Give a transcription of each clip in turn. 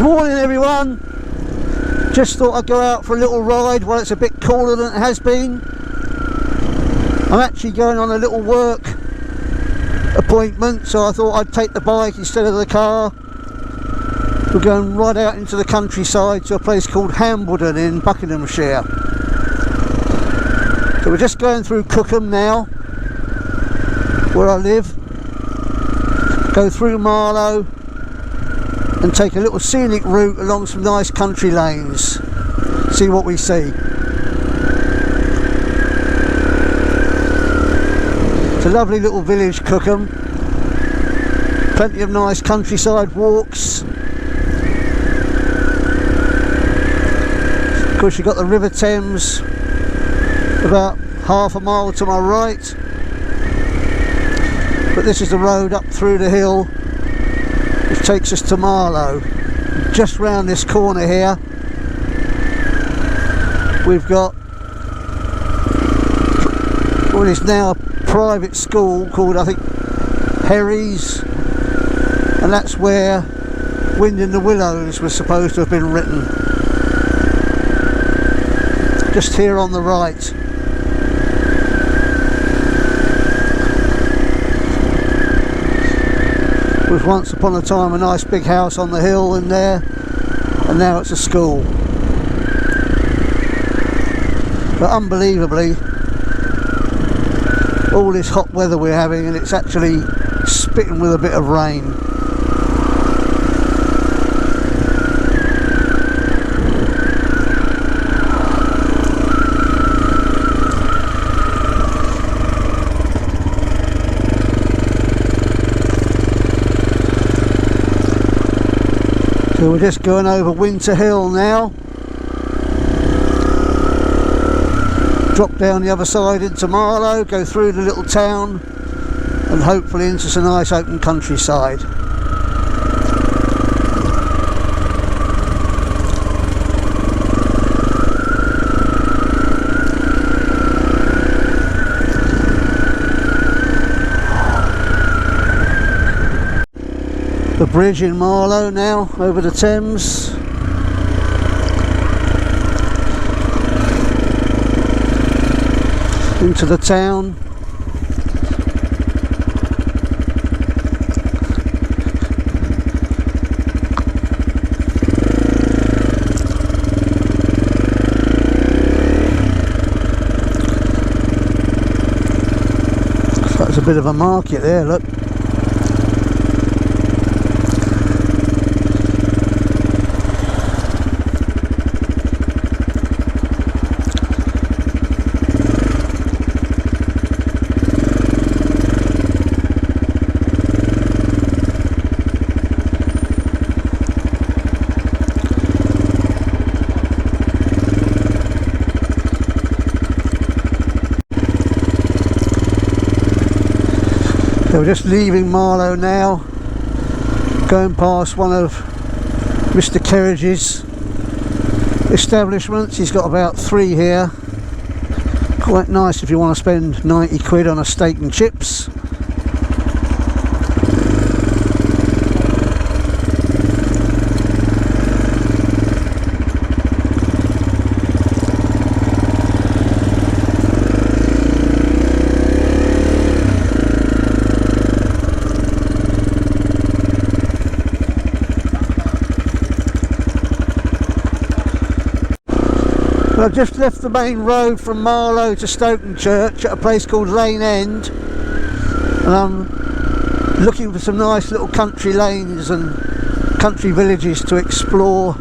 Morning everyone, just thought I'd go out for a little ride while it's a bit cooler than it has been. I'm actually going on a little work appointment, so I thought I'd take the bike instead of the car. We're going right out into the countryside to a place called Hambledon in Buckinghamshire. So we're just going through Cookham now, where I live, go through Marlow and take a little scenic route along some nice country lanes, see what we see. It's a lovely little village, Cookham, plenty of nice countryside walks. Of course you've got the River Thames about half a mile to my right, but this is the road up through the hill which takes us to Marlow. Just round this corner here we've got what is now a private school called, I think, Harry's, and that's where Wind in the Willows was supposed to have been written. Just here on the right. Was once upon a time a nice big house on the hill in there, and now it's a school. But unbelievably, all this hot weather we're having, and it's actually spitting with a bit of rain. So we're just going over Winter Hill now, drop down the other side into Marlow, go through the little town and hopefully into some nice open countryside. The bridge in Marlow now over the Thames. Into the town. So there's a bit of a market there, look. So we're just leaving Marlow now, going past one of Mr. Kerridge's establishments. He's got about 3 here. Quite nice if you want to spend 90 quid on a steak and chips. I've just left the main road from Marlow to Church at a place called Lane End, and I'm looking for some nice little country lanes and country villages to explore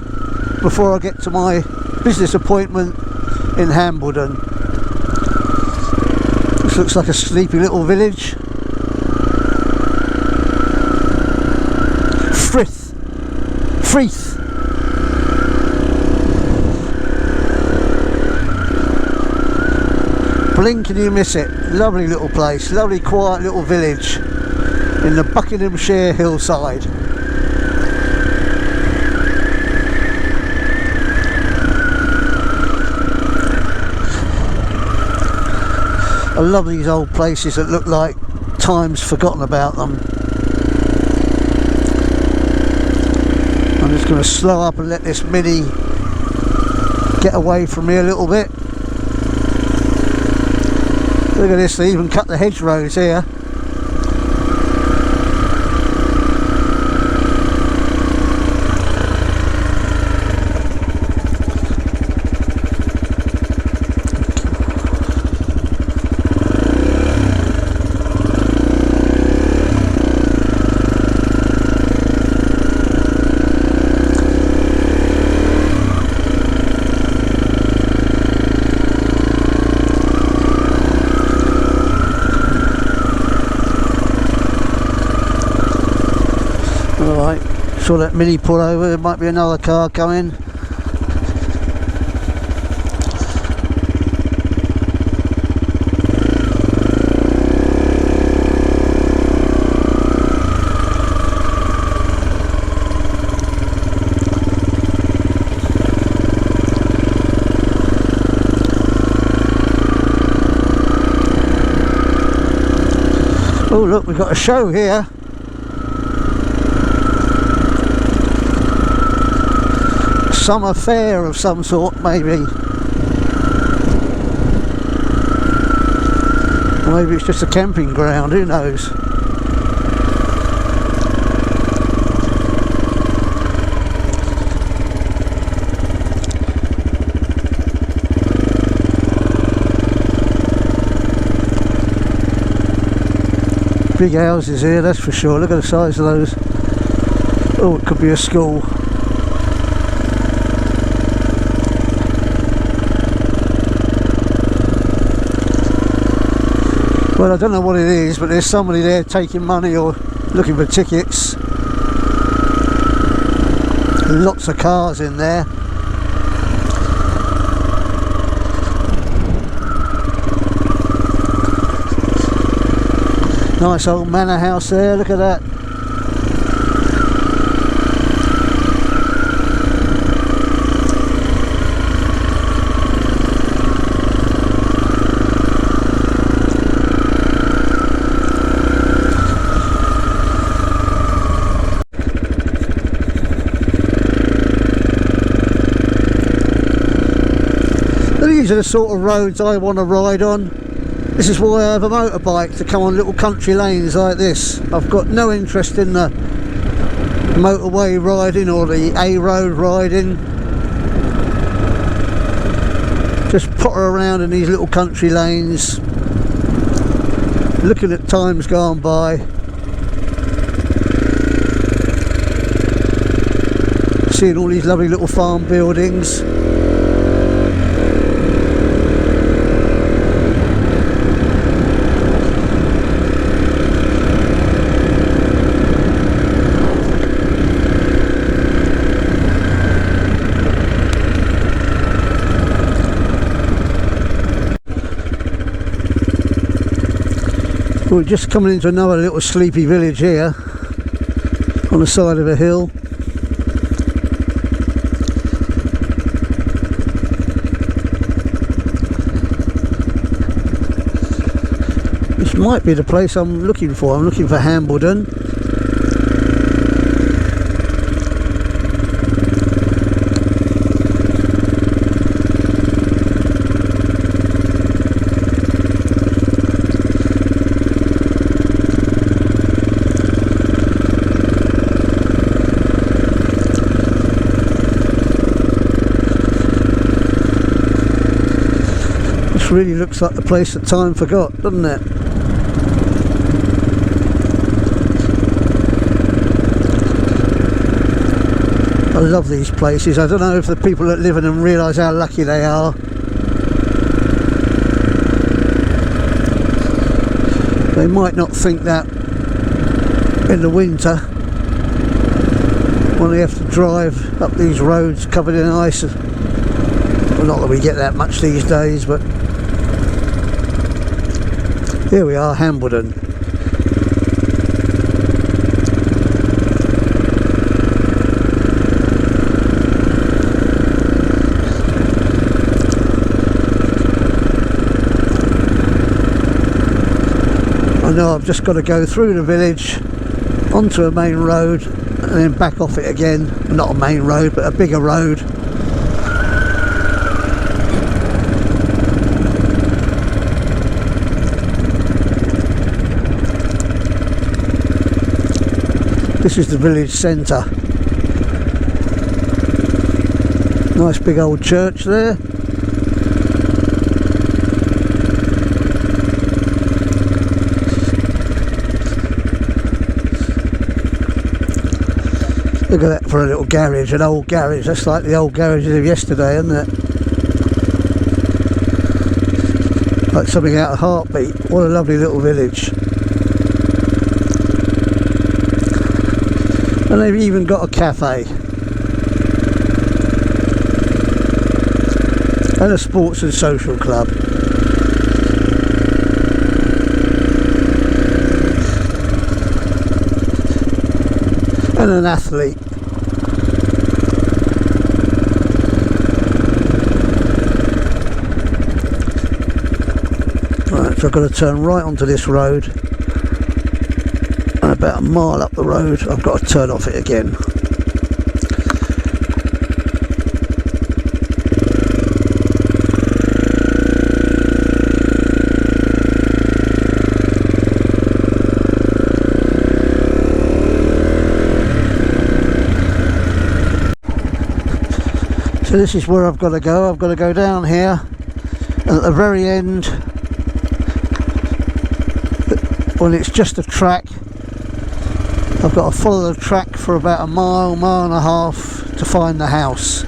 before I get to my business appointment in Hambledon. This looks like a sleepy little village. Freeth. Blink and you miss it. Lovely little place, lovely quiet little village in the Buckinghamshire hillside. I love these old places that look like time's forgotten about them. I'm just going to slow up and let this Mini get away from me a little bit. Look at this, they even cut the hedgerows here. Alright, saw that Mini pull over, there might be another car coming. Oh look, we've got a show here. Summer fair of some sort, maybe. Or maybe it's just a camping ground, who knows. Big houses here, that's for sure. Look at the size of those. Oh, it could be a school. Well, I don't know what it is, but there's somebody there taking money or looking for tickets. Lots of cars in there. Nice old manor house there, look at that. These are the sort of roads I want to ride on. This is why I have a motorbike, to come on little country lanes like this. I've got no interest in the motorway riding or the A road riding. Just potter around in these little country lanes, looking at times gone by, seeing all these lovely little farm buildings. We're just coming into another little sleepy village here on the side of a hill. This might be the place I'm looking for. I'm looking for Hambledon. Really looks like the place that time forgot, doesn't it? I love these places. I don't know if the people that live in them realise how lucky they are. They might not think that in the winter when they have to drive up these roads covered in ice. Well, not that we get that much these days, but here we are, Hambledon. I know I've just got to go through the village onto a main road and then back off it again. Not a main road, but a bigger road. This is the village centre. Nice big old church there. Look at that for a little garage, an old garage. That's like the old garages of yesterday, isn't it? Like something out of Heartbeat. What a lovely little village. And they've even got a cafe. And a sports and social club. And an athlete. Right, so I've got to turn right onto this road, and about a mile up the road I've got to turn off it again. So this is where I've got to go. I've got to go down here, and at the very end, when it's just a track, I've got to follow the track for about a mile, mile and a half to find the house.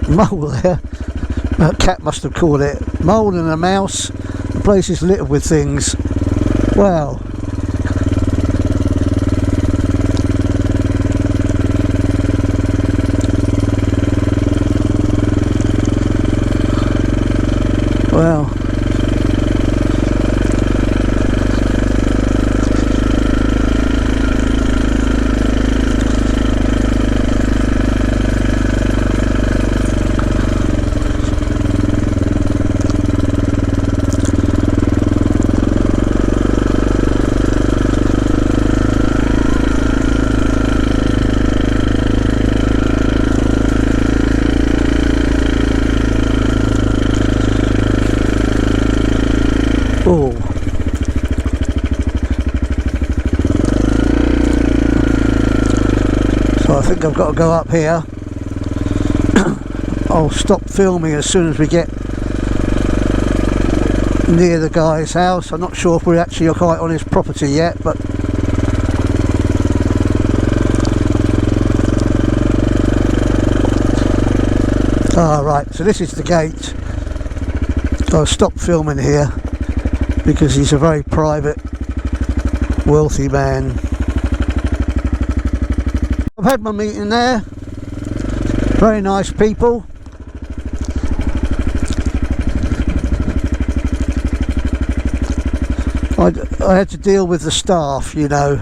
Mole there, a cat must have called it. Mole and a mouse. The place is littered with things. Wow. Wow. Oh. So I think I've got to go up here. I'll stop filming as soon as we get near the guy's house. I'm not sure if we're actually quite on his property yet, but right, so this is the gate. So I'll stop filming here because he's a very private, wealthy man. I've had my meeting there. Very nice people. I had to deal with the staff, you know.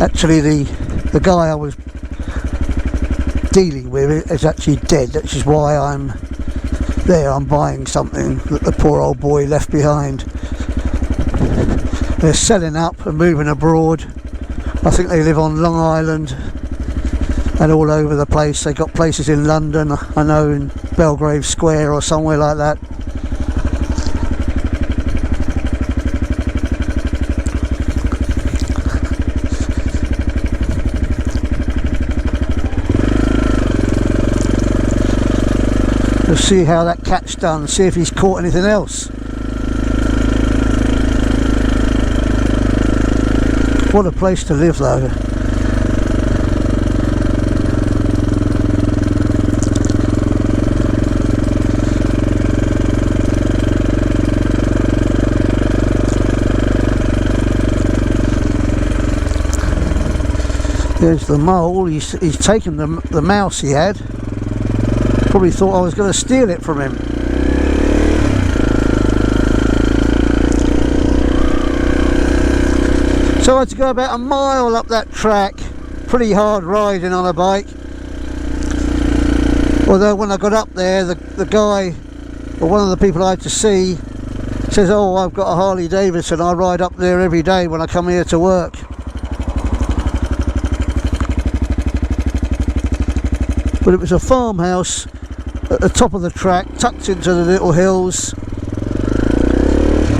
Actually, the guy I was dealing with is actually dead, which is why I'm there. I'm buying something that the poor old boy left behind. They're selling up and moving abroad. I think they live on Long Island and all over the place. They got places in London, I know, in Belgrave Square or somewhere like that. We'll see how that cat's done, see if he's caught anything else. What a place to live though. There's the mole. He's taken the mouse he had. Probably thought I was going to steal it from him. So I had to go about a mile up that track. Pretty hard riding on a bike. Although when I got up there, the guy, or one of the people I had to see, says, oh, I've got a Harley Davidson, I ride up there every day when I come here to work. But it was a farmhouse at the top of the track, tucked into the little hills,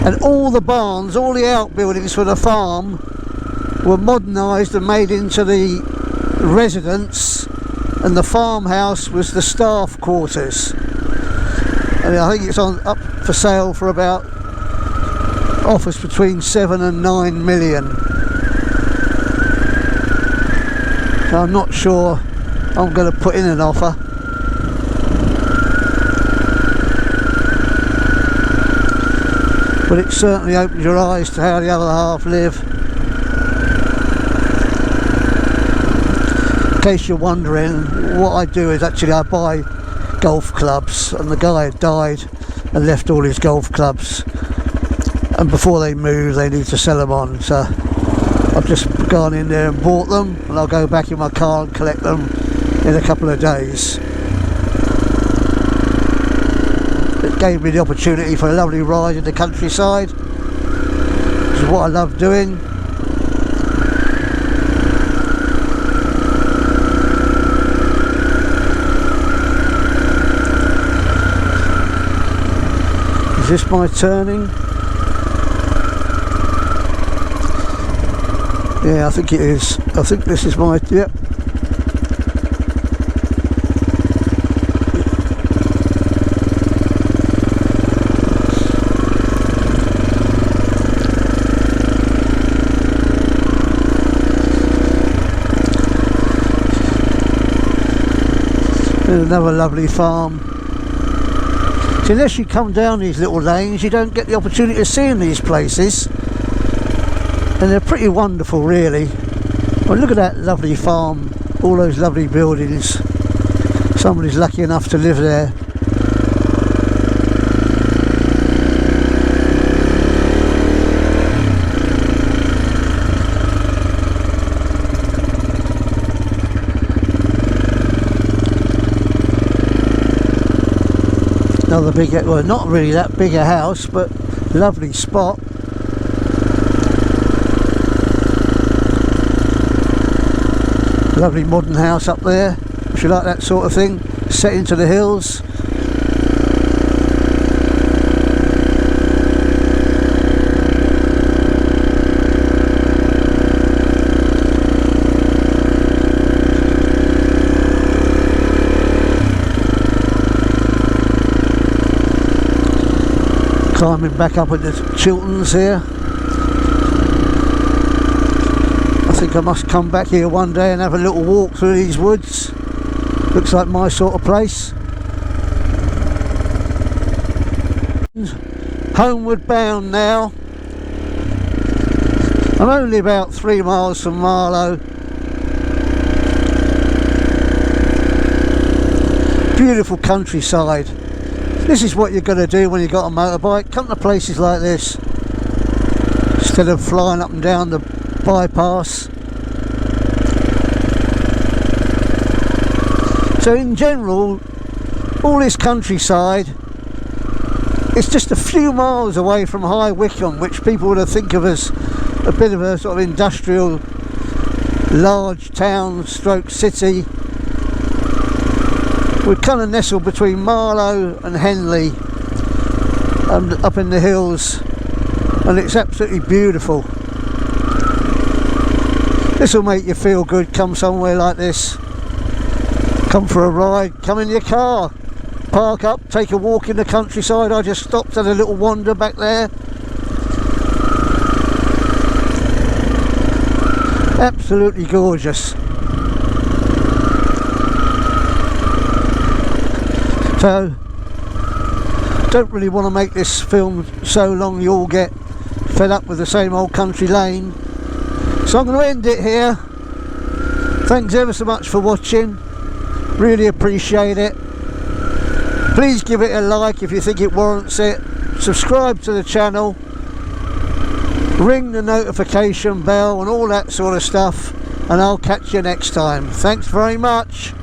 and all the barns, all the outbuildings for the farm were modernised and made into the residence, and the farmhouse was the staff quarters. And I think it's up for sale for about, offers between 7 and 9 million. So I'm not sure I'm going to put in an offer. But it certainly opens your eyes to how the other half live. In case you're wondering, what I do is actually I buy golf clubs, and the guy had died and left all his golf clubs, and before they move they need to sell them on, so I've just gone in there and bought them, and I'll go back in my car and collect them in a couple of days. It gave me the opportunity for a lovely ride in the countryside, which is what I love doing. Is this my turning? Yeah, I think it is. I think this is my, yep. There's another lovely farm. So unless you come down these little lanes, you don't get the opportunity of seeing these places, and they're pretty wonderful, really. Well, look at that lovely farm, all those lovely buildings. Somebody's lucky enough to live there. Another big, well, not really that big a house, but lovely spot. Lovely modern house up there, if you like that sort of thing, set into the hills. Climbing back up into Chilton's here. I think I must come back here one day and have a little walk through these woods. Looks like my sort of place. Homeward bound now. I'm only about 3 miles from Marlow. Beautiful countryside. This is what you're going to do when you've got a motorbike. Come to places like this instead of flying up and down the bypass. So in general, all this countryside, it's just a few miles away from High Wycombe, which people would think of as a bit of a sort of industrial large town stroke city. We're kind of nestled between Marlow and Henley, and up in the hills, and it's absolutely beautiful. This will make you feel good. Come somewhere like this, come for a ride, come in your car, park up, take a walk in the countryside. I just stopped at a little wander back there. Absolutely gorgeous. So, don't really want to make this film so long you all get fed up with the same old country lane. So I'm going to end it here. Thanks ever so much for watching. Really appreciate it. Please give it a like if you think it warrants it. Subscribe to the channel. ring the notification bell and all that sort of stuff, and I'll catch you next time. Thanks very much.